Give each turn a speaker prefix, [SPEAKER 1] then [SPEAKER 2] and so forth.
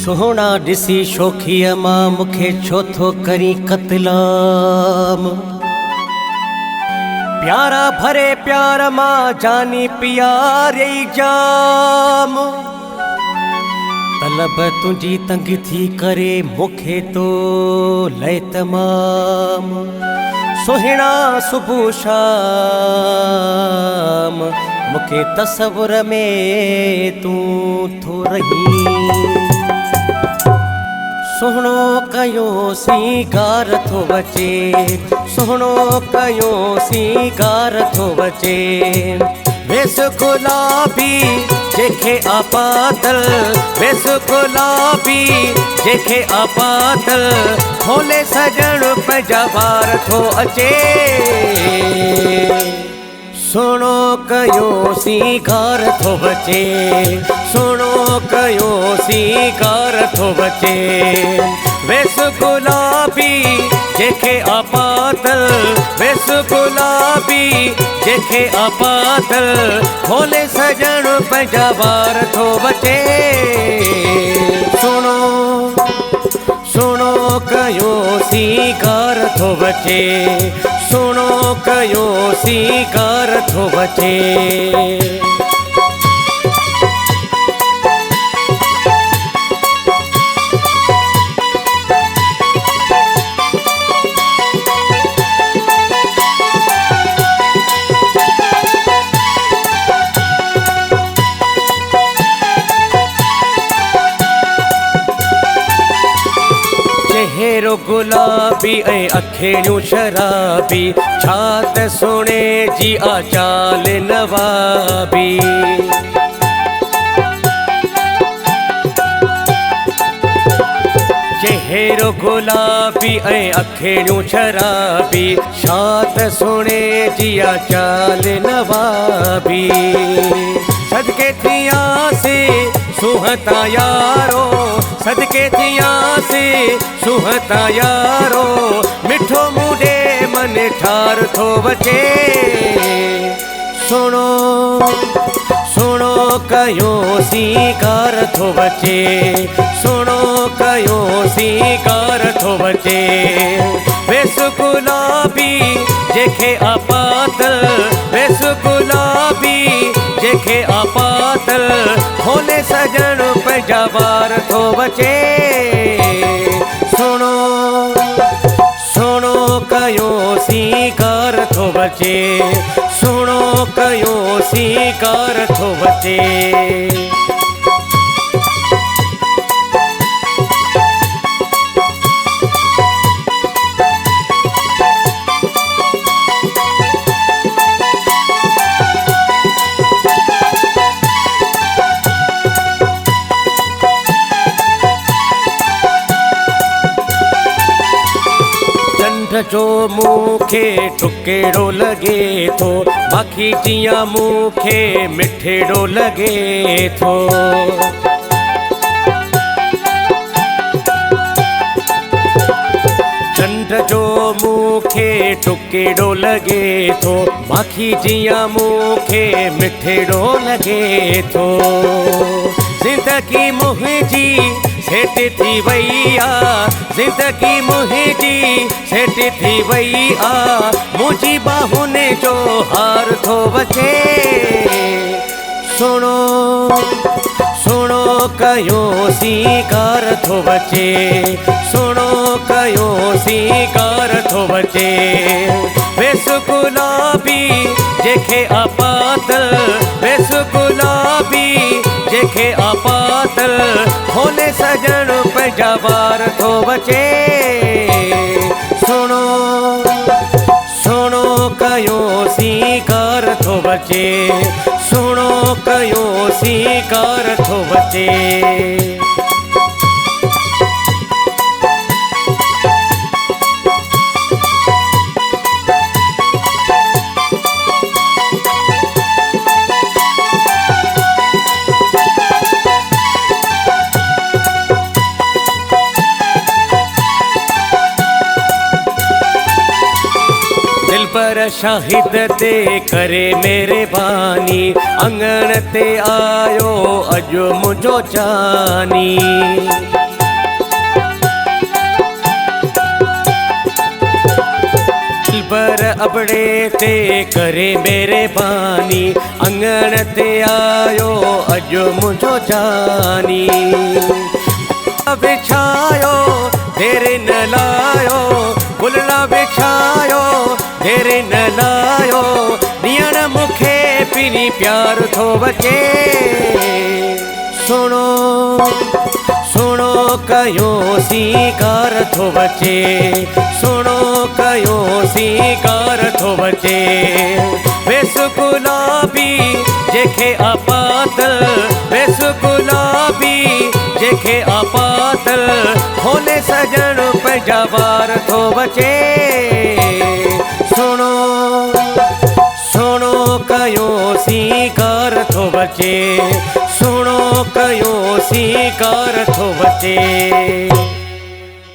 [SPEAKER 1] सोहणा ॾिसी शोखीअ मां मूंखे छो थो करी क़त्लाम। प्यारा भरे प्यार मां जानी प्यारे जाम। तलब तुंहिंजी तंग थी करे मूंखे तो लय तमाम। सोहिणा सुबुह शाम मूंखे तसवुर में तूं थो रही। सोहणो कयो सींगार थो बचे, सोहणो कयो सींगार थो बचे। वेस गुलाबी जेके आपातल, वेस गुलाबी जेके आपातल, खोले सजण पंहिंजा वार थो अचे। सोहणो कयो सींगार थो बचे, सोहणो कयो सींगार थो बचे। वेस गुलाबी जेके आपातल, वेस गुलाबी जेके आपातल, खोले सजण पंहिंजा वार थो बचे। सोहणो सोहणो कयो सींगार थो बचे, सोहणो कयो सींगार थो बचे। चेहरो गुलाबी ऐं अखियूं शराबी, छा त सोणे जी आ चाल नवाबी। चेहरो गुलाबी ऐं अखियूं शराबी, छा त सोणे जी आ चाल नवाबी। सदके थियासीं सुहता यारो, सदके थियासीं सुहता यारो, मिठो मुंडे मन ठार थो बचे। सोहणो सोहणो कयो सींगार थो बचे, सोहणो कयो सींगार थो बचे। वेस गुलाबी जेके आपातल, वेस गुलाबी जेके आपातल, खोले सजण पंहिंजा वार थो बचे। सोहणो सोहणो कयो सींगार थो बचे, सोहणो कयो सींगार थो बचे। जो मूंखे टुकेड़ो लॻे थो, बाक़ी जीअं मूंखे मिठेड़ो लॻे थो। चंड जो मूंखे टुकेड़ो लॻे थो, बाक़ी जीअं मूंखे मिठेड़ो लॻे थो। ज़िंदगी मुंहिंजी सेट थी वई आ, ज़िंदगी मुंहिंजी सेट थी वई आ, मुंहिंजी बाहुनि जो हार थो बचे। सोहणो सोहणो कयो सींगार थो बचे, सोहणो कयो सींगार थो बचे। वेस गुलाबी जेके आपातल, वेस गुलाबी जेके आपातल, खोले सजण पंहिंजा वार थो बचे। सोहणो सोहणो कयो सींगार थो बचे, सोहणो कयो सींगार थो बचे। दिलबर शाहिद ते करे मेरे बानी, अंगण ते आयो अजो मुझो जानी। दिलबर अबड़े ते करे मेरे बानी, अंगण ते आयो अजो मुझो जानी। बिछायो तेरे न लायो, गुलड़ा बिछायो तेरे न लायो, ॾियण मूंखे पिनी प्यार थो बचे। सुनो सुनो कयो सीकार थो बचे, सुनो कयो सीकार थो बचे। वेस गुलाबी जेके आपातल, वेस गुलाबी जेके आपातल, होने सजण पंहिंजा वार थो बचे। सुनो सुनो कयो सीकार थो बचे, सुनो कयो सीकार थो बचे।